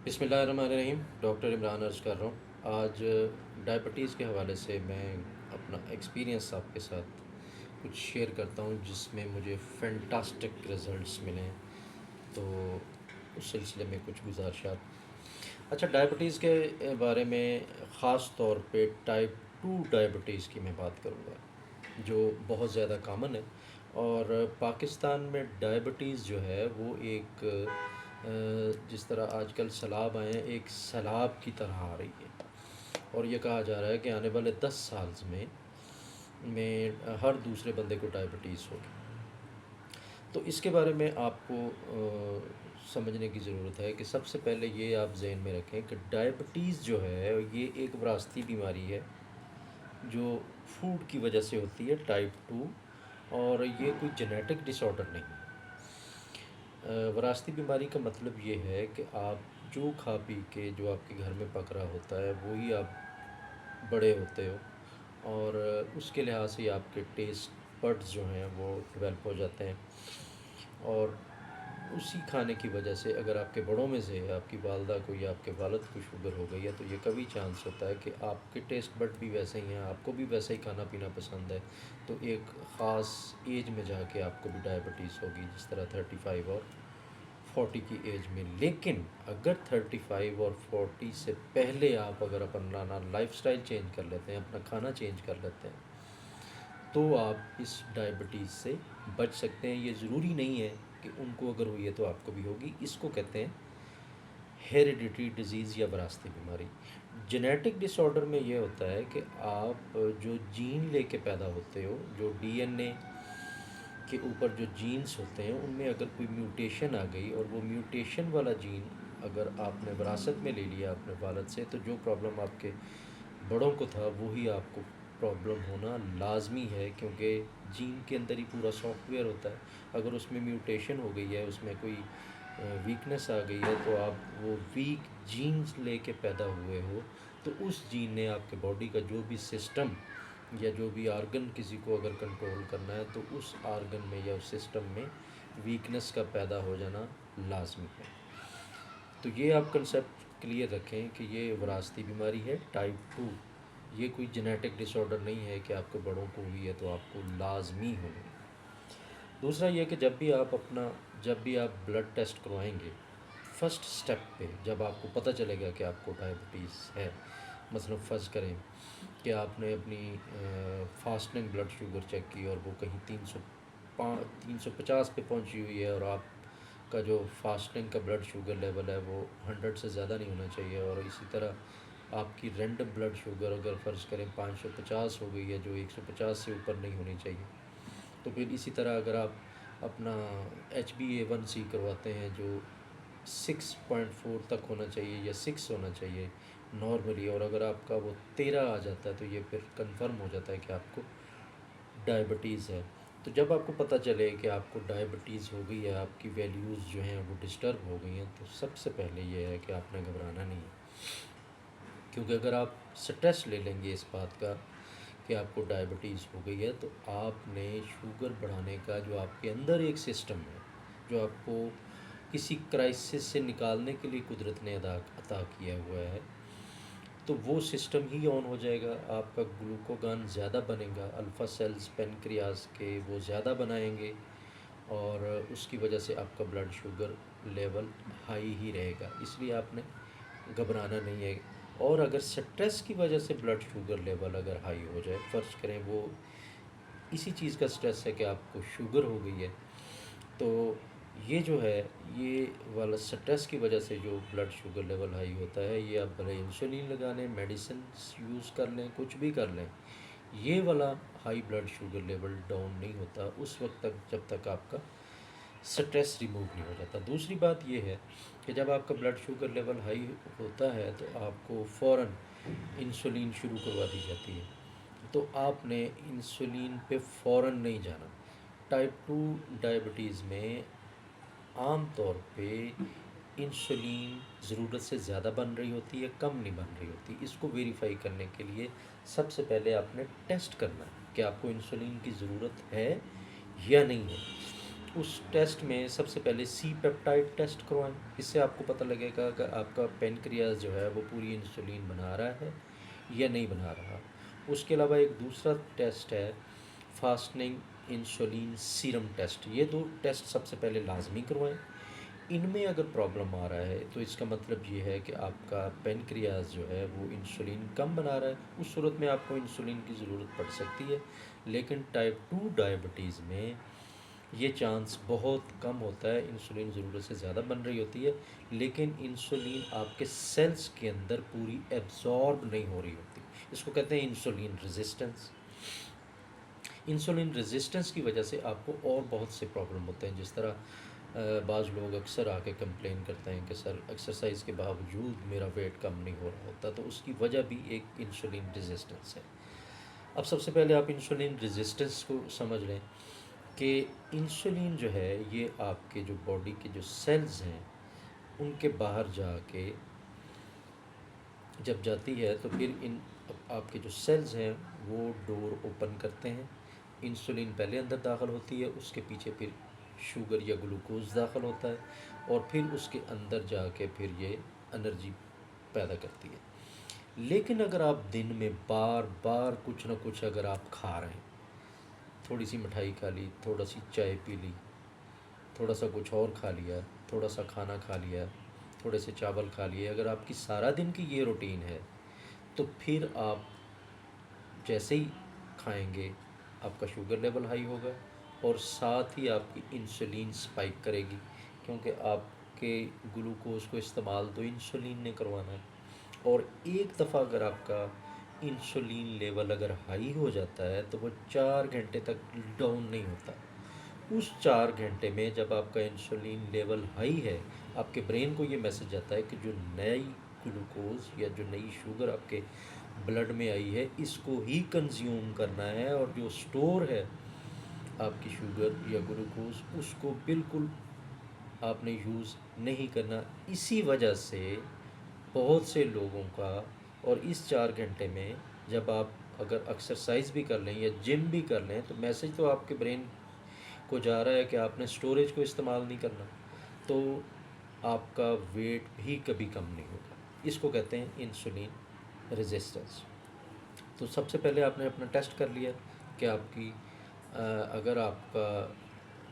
बिस्मिल्लाहिर्रहमानिर्रहीम। डॉक्टर इमरान अर्ज़ कर रहा हूँ। आज डायबिटीज़ के हवाले से मैं अपना एक्सपीरियंस आपके साथ कुछ शेयर करता हूँ जिसमें मुझे फ़ैंटास्टिक रिज़ल्ट्स मिले हैं। तो उस सिलसिले में कुछ गुज़ारिशात। अच्छा, डायबिटीज़ के बारे में ख़ास तौर पे टाइप 2 डायबिटीज़ की मैं बात करूँगा, जो बहुत ज़्यादा कॉमन है। और पाकिस्तान में डायबिटीज़ जो है वो एक जिस तरह आजकल सैलाब आए हैं, एक सैलाब की तरह आ रही है। और ये कहा जा रहा है कि आने वाले 10 साल में हर दूसरे बंदे को डायबिटीज़ होगी। तो इसके बारे में आपको समझने की ज़रूरत है कि सबसे पहले ये आप ज़हन में रखें कि डायबिटीज़ जो है ये एक विरासती बीमारी है जो फूड की वजह से होती है, टाइप 2। और ये कोई जेनेटिक डिसऑर्डर नहीं है। विरासती बीमारी का मतलब ये है कि आप जो खा पी के जो आपके घर में पक रहा होता है वही आप बड़े होते हो। और उसके लिहाज से आपके टेस्ट बड्स जो हैं वो डेवलप हो जाते हैं। और उसी खाने की वजह से अगर आपके बड़ों में से आपकी वालदा को या आपके वालिद को शुगर हो गई है तो ये कभी चांस होता है कि आपके टेस्ट बड भी वैसे ही हैं, आपको भी वैसे ही खाना पीना पसंद है। तो एक ख़ास एज में जाके आपको भी डायबिटीज़ होगी, जिस तरह 35 और 40 की एज में। लेकिन अगर 35 और 40 से पहले आप अगर अपना ना लाइफस्टाइल चेंज कर लेते हैं, अपना खाना चेंज कर लेते हैं, तो आप इस डायबिटीज़ से बच सकते हैं। ये ज़रूरी नहीं है कि उनको अगर हुई है तो आपको भी होगी। इसको कहते हैं हेरिडिटरी डिजीज़ या विरासती बीमारी। जेनेटिक डिसऑर्डर में ये होता है कि आप जो जीन लेके पैदा होते हो, जो डीएनए के ऊपर जो जीन्स होते हैं उनमें अगर कोई म्यूटेशन आ गई और वो म्यूटेशन वाला जीन अगर आपने विरासत में ले लिया अपने वालिद से, तो जो प्रॉब्लम आपके बड़ों को था वही आपको प्रॉब्लम होना लाजमी है, क्योंकि जीन के अंदर ही पूरा सॉफ्टवेयर होता है। अगर उसमें म्यूटेशन हो गई है, उसमें कोई वीकनेस आ गई है, तो आप वो वीक जीन्स लेके पैदा हुए हो, तो उस जीन ने आपके बॉडी का जो भी सिस्टम या जो भी आर्गन किसी को अगर कंट्रोल करना है, तो उस आर्गन में या उस सिस्टम में वीकनेस का पैदा हो जाना लाजमी है। तो ये आप कंसेप्ट क्लियर रखें कि ये विरासती बीमारी है टाइप 2। ये कोई जेनेटिक डिसऑर्डर नहीं है कि आपके बड़ों को हुई है तो आपको लाजमी होगी। दूसरा ये कि जब भी आप ब्लड टेस्ट करवाएंगे, फ़र्स्ट स्टेप पे जब आपको पता चलेगा कि आपको डायबिटीज़ है, मसलन फ़र्ज़ करें कि आपने अपनी फास्टिंग ब्लड शुगर चेक की और वो कहीं 350 पे पहुंची हुई है, और आपका जो फास्टिंग का ब्लड शुगर लेवल है वो 100 से ज़्यादा नहीं होना चाहिए। और इसी तरह आपकी रैंडम ब्लड शुगर अगर फ़र्ज़ करें 550 हो गई है, जो 150 से ऊपर नहीं होनी चाहिए। तो फिर इसी तरह अगर आप अपना HbA1c करवाते हैं जो 6.4 तक होना चाहिए या 6 होना चाहिए नॉर्मली, और अगर आपका वो 13 आ जाता है तो ये फिर कंफर्म हो जाता है कि आपको डायबिटीज़ है। तो जब आपको पता चले कि आपको डायबिटीज़ हो गई है, आपकी वैल्यूज़ जो हैं वो डिस्टर्ब हो गई हैं, तो सबसे पहले ये है कि आपने घबराना नहीं है। क्योंकि अगर आप स्ट्रेस ले लेंगे इस बात का कि आपको डायबिटीज़ हो गई है, तो आपने शुगर बढ़ाने का जो आपके अंदर एक सिस्टम है, जो आपको किसी क्राइसिस से निकालने के लिए कुदरत ने अता किया हुआ है, तो वो सिस्टम ही ऑन हो जाएगा। आपका ग्लूकोगान ज़्यादा बनेगा, अल्फ़ा सेल्स पेनक्रियाज के वो ज़्यादा बनाएंगे, और उसकी वजह से आपका ब्लड शुगर लेवल हाई ही रहेगा। इसलिए आपने घबराना नहीं है। और अगर स्ट्रेस की वजह से ब्लड शुगर लेवल अगर हाई हो जाए, फ़र्ज़ करें वो इसी चीज़ का स्ट्रेस है कि आपको शुगर हो गई है, तो ये जो है, ये वाला स्ट्रेस की वजह से जो ब्लड शुगर लेवल हाई होता है, ये आप भले इंसुलिन लगा लें, मेडिसिन यूज़ कर लें, कुछ भी कर लें, ये वाला high blood sugar level down नहीं होता उस वक्त तक जब तक आपका स्ट्रेस रिमूव नहीं हो जाता। दूसरी बात ये है कि जब आपका ब्लड शुगर लेवल हाई होता है तो आपको फ़ौरन इंसुलिन शुरू करवा दी जाती है। तो आपने इंसुलिन पे फ़ौरन नहीं जाना। टाइप 2 डायबिटीज़ में आम तौर पे इंसुलिन ज़रूरत से ज़्यादा बन रही होती है, कम नहीं बन रही होती। इसको वेरीफाई करने के लिए सबसे पहले आपने टेस्ट करना है कि आपको इंसुलिन की ज़रूरत है या नहीं है। उस टेस्ट में सबसे पहले सी पेप्टाइड टेस्ट करवाएं। इससे आपको पता लगेगा कि आपका पेनक्रियाज जो है वो पूरी इंसुलिन बना रहा है या नहीं बना रहा। उसके अलावा एक दूसरा टेस्ट है फास्टनिंग इंसुलिन सीरम टेस्ट। ये दो टेस्ट सबसे पहले लाजमी करवाएं। इनमें अगर प्रॉब्लम आ रहा है तो इसका मतलब ये है कि आपका पेनक्रियाज जो है वो इंसुलिन कम बना रहा है। उस सूरत में आपको इंसुलिन की ज़रूरत पड़ सकती है। लेकिन टाइप 2 डायबिटीज़ में ये चांस बहुत कम होता है, इंसुलिन ज़रूरत से ज़्यादा बन रही होती है, लेकिन इंसुलिन आपके सेल्स के अंदर पूरी एब्जॉर्ब नहीं हो रही होती। इसको कहते हैं इंसुलिन रेजिस्टेंस। इंसुलिन रेजिस्टेंस की वजह से आपको और बहुत से प्रॉब्लम होते हैं। जिस तरह बाज़ लोग अक्सर आके कंप्लेन करते हैं कि सर एक्सरसाइज के बावजूद मेरा वेट कम नहीं हो रहा होता, तो उसकी वजह भी एक इंसुलिन रेजिस्टेंस है। अब सबसे पहले आप इंसुलिन रेजिस्टेंस को समझ लें कि इंसुलिन जो है ये आपके जो बॉडी के जो सेल्स हैं उनके बाहर जाके जब जाती है तो फिर इन आपके जो सेल्स हैं वो डोर ओपन करते हैं। इंसुलिन पहले अंदर दाखिल होती है, उसके पीछे फिर शुगर या ग्लूकोज दाखिल होता है और फिर उसके अंदर जाके फिर ये एनर्जी पैदा करती है। लेकिन अगर आप दिन में बार बार कुछ ना कुछ अगर आप खा रहे हैं, थोड़ी सी मिठाई खा ली, थोड़ा सी चाय पी ली, थोड़ा सा कुछ और खा लिया, थोड़ा सा खाना खा लिया, थोड़े से चावल खा लिए, अगर आपकी सारा दिन की ये रूटीन है तो फिर आप जैसे ही खाएंगे आपका शुगर लेवल हाई होगा और साथ ही आपकी इंसुलिन स्पाइक करेगी, क्योंकि आपके ग्लूकोज को इस्तेमाल तो इंसुलिन ने करवाना है। और एक दफ़ा अगर आपका इंसुलिन लेवल अगर हाई हो जाता है तो वो 4 घंटे तक डाउन नहीं होता। उस 4 घंटे में जब आपका इंसुलिन लेवल हाई है, आपके ब्रेन को ये मैसेज आता है कि जो नई ग्लूकोज या जो नई शुगर आपके ब्लड में आई है इसको ही कंज्यूम करना है, और जो स्टोर है आपकी शुगर या ग्लूकोज उसको बिल्कुल आपने यूज़ नहीं करना। इसी वजह से बहुत से लोगों का, और इस 4 घंटे में जब आप अगर एक्सरसाइज भी कर लें या जिम भी कर लें तो मैसेज तो आपके ब्रेन को जा रहा है कि आपने स्टोरेज को इस्तेमाल नहीं करना, तो आपका वेट भी कभी कम नहीं होगा। इसको कहते हैं इंसुलिन रेजिस्टेंस। तो सबसे पहले आपने अपना टेस्ट कर लिया कि आपकी अगर आपका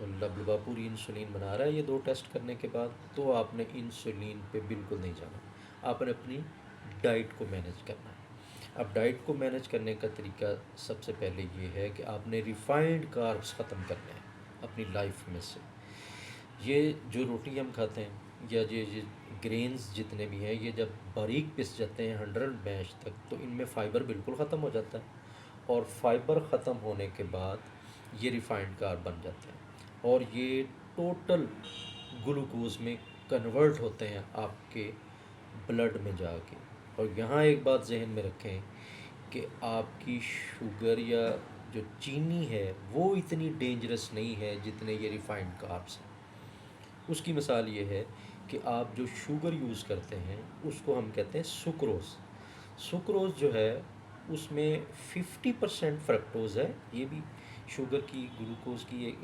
लबलबा पूरी इंसुलिन बना रहा है, ये दो टेस्ट करने के बाद, तो आपने इंसुलिन पे बिल्कुल नहीं जाना। आपने अपनी डाइट को मैनेज करना है। अब डाइट को मैनेज करने का तरीका सबसे पहले ये है कि आपने रिफाइंड कार्ब्स ख़त्म करने हैं अपनी लाइफ में से। ये जो रोटी हम खाते हैं या ये ग्रेन्स जितने भी हैं, ये जब बारीक पिस जाते हैं 100 मैश तक, तो इनमें फ़ाइबर बिल्कुल ख़त्म हो जाता है, और फाइबर ख़त्म होने के बाद ये रिफाइंड कार्ब बन जाते हैं और ये टोटल ग्लूकोज में कन्वर्ट होते हैं आपके ब्लड में जाके। और यहाँ एक बात जहन में रखें कि आपकी शुगर या जो चीनी है वो इतनी डेंजरस नहीं है जितने ये रिफाइंड कार्ब्स हैं। उसकी मिसाल ये है कि आप जो शुगर यूज़ करते हैं उसको हम कहते हैं सुक्रोज़। सुक्रोज़ जो है उसमें 50% फ्रक्टोज़ है, ये भी शुगर की ग्लूकोज की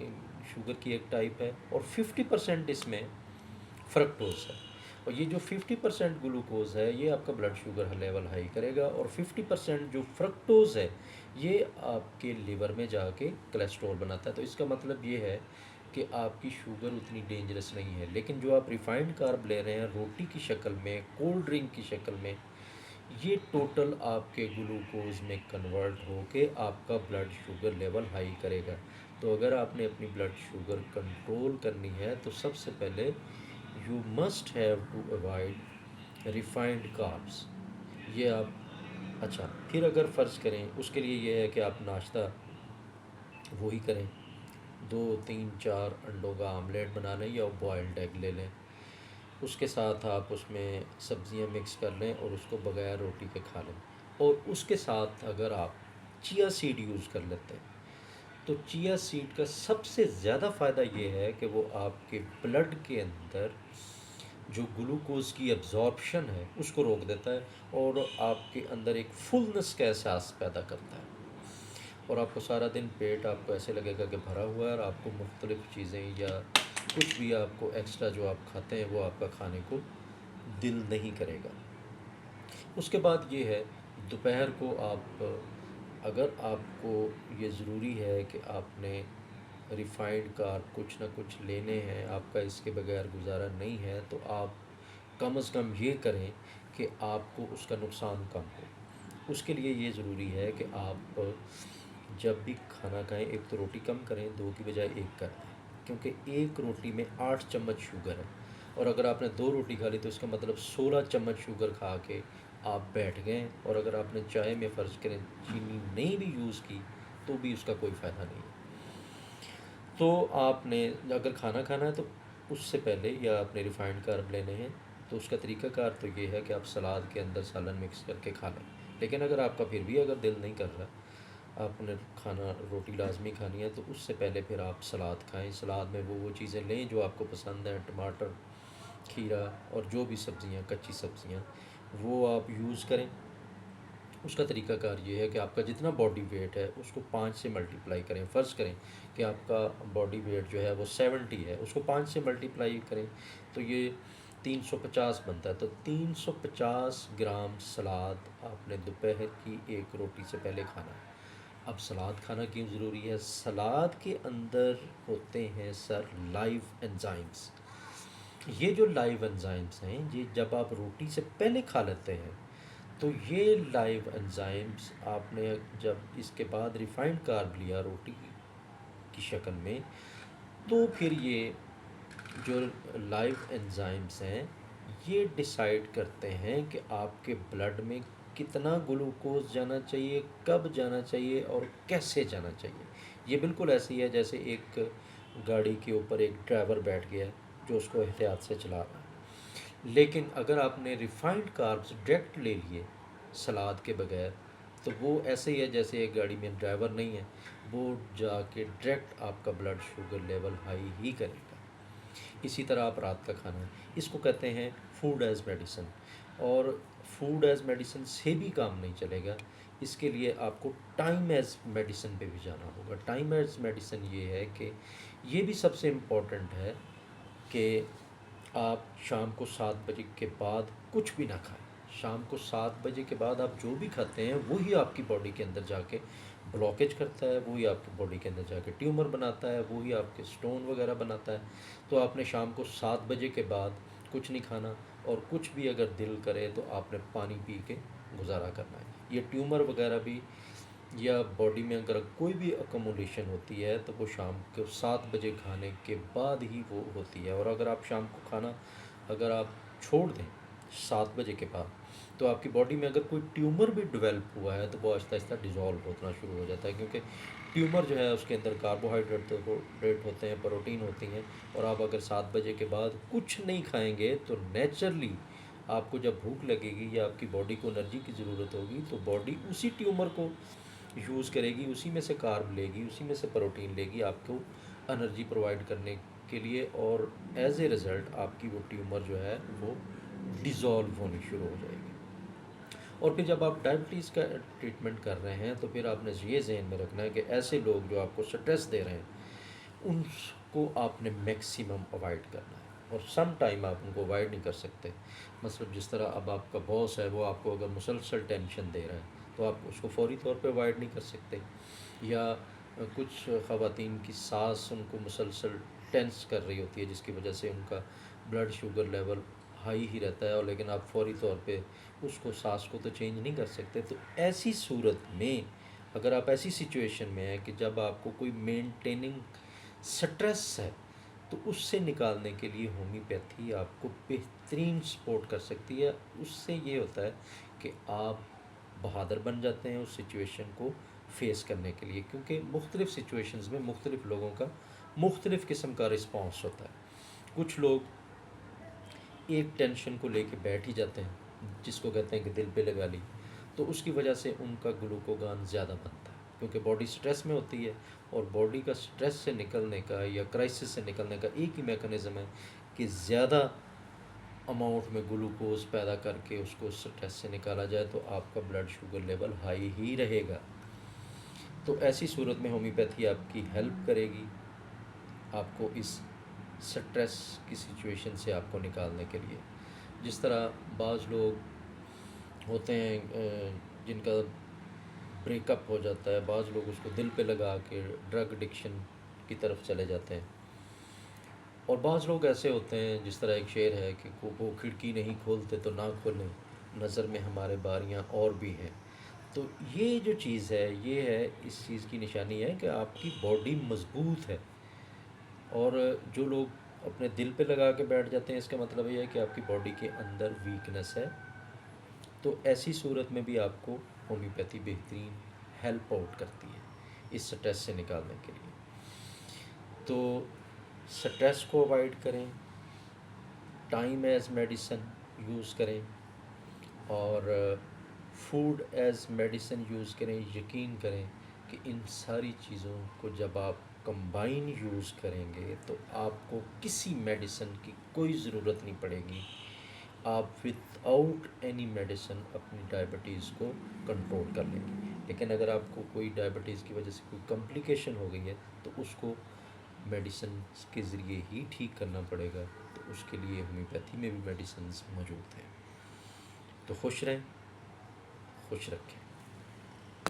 शुगर की एक टाइप है, और 50% इसमें फ्रक्टोज़ है। और ये जो 50% ग्लूकोज है ये आपका ब्लड शुगर लेवल हाई करेगा, और 50% जो फ्रक्टोज़ है ये आपके लिवर में जाके कोलेस्ट्रॉल बनाता है। तो इसका मतलब ये है कि आपकी शुगर उतनी डेंजरस नहीं है। लेकिन जो आप रिफाइंड कार्ब ले रहे हैं रोटी की शक्ल में, कोल्ड ड्रिंक की शक्ल में, ये टोटल आपके ग्लूकोज में कन्वर्ट होके आपका ब्लड शुगर लेवल हाई करेगा। तो अगर आपने अपनी ब्लड शुगर कंट्रोल करनी है तो सबसे पहले you must have to avoid refined carbs. ये आप अच्छा, फिर अगर फ़र्ज़ करें उसके लिए ये है कि आप नाश्ता वही करें, 2 3 4 अंडों का आमलेट बना लें या बॉयल्ड एग ले लें, उसके साथ आप उसमें सब्ज़ियाँ मिक्स कर लें और उसको बगैर रोटी के खा लें। और उसके साथ अगर आप चिया सीड यूज़ कर लेते हैं तो चिया सीड का सबसे ज़्यादा फ़ायदा ये है कि वो आपके ब्लड के अंदर जो ग्लूकोज की एब्जॉर्प्शन है उसको रोक देता है और आपके अंदर एक फुलनेस का एहसास पैदा करता है। और आपको सारा दिन पेट आपको ऐसे लगेगा कि भरा हुआ है और आपको मुख्तलिफ़ चीज़ें या कुछ भी आपको एक्स्ट्रा जो आप खाते हैं वो आपका खाने को दिल नहीं करेगा। उसके बाद ये है, दोपहर को आप, अगर आपको ये ज़रूरी है कि आपने रिफ़ाइंड कार्ब कुछ ना कुछ लेने हैं, आपका इसके बगैर गुजारा नहीं है, तो आप कम से कम ये करें कि आपको उसका नुकसान कम हो। उसके लिए ये ज़रूरी है कि आप जब भी खाना खाएं, एक तो रोटी कम करें, दो की बजाय एक कर दें, क्योंकि एक रोटी में 8 चम्मच शुगर है। और अगर आपने दो रोटी खा ली तो इसका मतलब 16 चम्मच शुगर खा के आप बैठ गए। और अगर आपने चाय में फ़र्ज़ करें चीनी नहीं भी यूज़ की तो भी उसका कोई फ़ायदा नहीं है। तो आपने अगर खाना खाना है तो उससे पहले या आपने रिफ़ाइंड कार्ब लेने हैं, तो उसका तरीक़ाकार तो ये है कि आप सलाद के अंदर सालन मिक्स करके खा लें। लेकिन अगर आपका फिर भी अगर दिल नहीं कर रहा, आपने खाना रोटी लाज़मी खानी है, तो उससे पहले फिर आप सलाद खाएं। सलाद में वो चीज़ें लें जो आपको पसंद हैं, टमाटर, खीरा और जो भी सब्ज़ियाँ, कच्ची सब्ज़ियाँ, वो आप यूज़ करें। उसका तरीक़ाकार ये है कि आपका जितना बॉडी वेट है उसको 5 से मल्टीप्लाई करें। फ़र्ज़ करें कि आपका बॉडी वेट जो है वो 70 है, उसको 5 से मल्टीप्लाई करें तो ये 350 बनता है। तो 350 ग्राम सलाद आपने दोपहर की एक रोटी से पहले खाना है। अब सलाद खाना क्यों ज़रूरी है? सलाद के अंदर होते हैं सर लाइव एंजाइम्स। ये जो लाइव एंजाइम्स हैं, ये जब आप रोटी से पहले खा लेते हैं, तो ये लाइव एंजाइम्स आपने जब इसके बाद रिफाइंड कार्ब लिया रोटी की शक्ल में, तो फिर ये जो लाइव एंजाइम्स हैं, ये डिसाइड करते हैं कि आपके ब्लड में कितना ग्लूकोज जाना चाहिए, कब जाना चाहिए और कैसे जाना चाहिए। ये बिल्कुल ऐसे ही है जैसे एक गाड़ी के ऊपर एक ड्राइवर बैठ गया है जो उसको एहतियात से चला रहा है। लेकिन अगर आपने रिफाइंड कार्ब्स डायरेक्ट ले लिए सलाद के बगैर, तो वो ऐसे ही है जैसे एक गाड़ी में ड्राइवर नहीं है, वो जाके डायरेक्ट आपका ब्लड शुगर लेवल हाई ही करेगा। इसी तरह आप रात का खाना है, इसको कहते हैं फूड एज़ मेडिसिन। और फूड एज़ मेडिसिन से भी काम नहीं चलेगा, इसके लिए आपको टाइम एज़ मेडिसिन पे भी जाना होगा। टाइम एज़ मेडिसिन ये है कि ये भी सबसे इम्पोर्टेंट है कि आप शाम को 7 बजे के बाद कुछ भी ना खाएं। शाम को 7 बजे के बाद आप जो भी खाते हैं वही आपकी बॉडी के अंदर जाके ब्लॉकेज करता है, वही आपकी बॉडी के अंदर जाके ट्यूमर बनाता है, वही आपके स्टोन वगैरह बनाता है। तो आपने शाम को 7 बजे के बाद कुछ नहीं खाना, और कुछ भी अगर दिल करे तो आपने पानी पी के गुजारा करना है। ये ट्यूमर वगैरह भी या बॉडी में अगर कोई भी अकोमोडेशन होती है तो वो शाम को 7 बजे खाने के बाद ही वो होती है। और अगर आप शाम को खाना अगर आप छोड़ दें 7 बजे के बाद, तो आपकी बॉडी में अगर कोई ट्यूमर भी डेवलप हुआ है तो वो आहिस्ता आहिस्ता डिज़ोल्व होना शुरू हो जाता है, क्योंकि ट्यूमर जो है उसके अंदर कार्बोहाइड्रेट होते हैं, प्रोटीन होती हैं। और आप अगर 7 बजे के बाद कुछ नहीं खाएंगे तो नेचुरली आपको जब भूख लगेगी या आपकी बॉडी को एनर्जी की ज़रूरत होगी तो बॉडी उसी ट्यूमर को यूज़ करेगी, उसी में से कार्ब लेगी, उसी में से प्रोटीन लेगी आपको एनर्जी प्रोवाइड करने के लिए। और एज ए रिज़ल्ट आपकी वो ट्यूमर जो है वो डिज़ोल्व होनी शुरू हो जाएगी। और फिर जब आप डायबिटीज़ का ट्रीटमेंट कर रहे हैं तो फिर आपने ये जहन में रखना है कि ऐसे लोग जो आपको स्ट्रेस दे रहे हैं उनको आपने मैक्सिमम अवॉइड करना है। और सम टाइम आप उनको अवॉइड नहीं कर सकते। मतलब जिस तरह अब आपका बॉस है, वो आपको अगर मुसलसल टेंशन दे रहा है तो आप उसको फौरी तौर पे अवॉइड नहीं कर सकते। या कुछ ख़वातीन की सास उनको मुसलसल टेंस कर रही होती है जिसकी वजह से उनका ब्लड शुगर लेवल हाई ही रहता है, और लेकिन आप फौरी तौर पे उसको सास को तो चेंज नहीं कर सकते। तो ऐसी सूरत में अगर आप ऐसी सिचुएशन में हैं कि जब आपको कोई मेंटेनिंग स्ट्रेस है, तो उससे निकालने के लिए होम्योपैथी आपको बेहतरीन सपोर्ट कर सकती है। उससे ये होता है कि आप बहादुर बन जाते हैं उस सिचुएशन को फेस करने के लिए, क्योंकि मुख्तलिफ़ सिचुएशंस में मुख्तलिफ़ लोगों का मुख्तलिफ़ किस्म का रिस्पॉन्स होता है। कुछ लोग एक टेंशन को लेके बैठ ही जाते हैं, जिसको कहते हैं कि दिल पे लगा ली, तो उसकी वजह से उनका ग्लूकोगान ज़्यादा बनता है, क्योंकि बॉडी स्ट्रेस में होती है। और बॉडी का स्ट्रेस से निकलने का या क्राइसिस से निकलने का एक ही मेकनिज़म है कि ज़्यादा अमाउंट में ग्लूकोज पैदा करके उसको स्ट्रेस से निकाला जाए, तो आपका ब्लड शुगर लेवल हाई ही रहेगा। तो ऐसी सूरत में होम्योपैथी आपकी हेल्प करेगी आपको इस स्ट्रेस की सिचुएशन से आपको निकालने के लिए। जिस तरह बाज़ लोग होते हैं जिनका ब्रेकअप हो जाता है, बाज़ लोग उसको दिल पे लगा के ड्रग एडिक्शन की तरफ चले जाते हैं, और बाज़ लोग ऐसे होते हैं, जिस तरह एक शेर है कि वो खिड़की नहीं खोलते तो ना खोलें, नज़र में हमारे बारियां और भी हैं। तो ये जो चीज़ है, ये है, इस चीज़ की निशानी है कि आपकी बॉडी मज़बूत है। और जो लोग अपने दिल पे लगा के बैठ जाते हैं, इसका मतलब ये है कि आपकी बॉडी के अंदर वीकनेस है। तो ऐसी सूरत में भी आपको होम्योपैथी बेहतरीन हेल्प आउट करती है इस स्ट्रेस से निकालने के लिए। तो स्ट्रेस को अवॉइड करें, टाइम एज़ मेडिसिन यूज़ करें, और फूड एज़ मेडिसिन यूज़ करें। यकीन करें कि इन सारी चीज़ों को जब आप कंबाइन यूज़ करेंगे तो आपको किसी मेडिसिन की कोई ज़रूरत नहीं पड़ेगी। आप विदाउट एनी मेडिसिन अपनी डायबिटीज़ को कंट्रोल कर लेंगे। लेकिन अगर आपको कोई डायबिटीज़ की वजह से कोई कॉम्प्लिकेशन हो गई है तो उसको मेडिसिन के ज़रिए ही ठीक करना पड़ेगा। तो उसके लिए होम्योपैथी में भी मेडिसिन मौजूद हैं। तो खुश रहें, खुश रखें।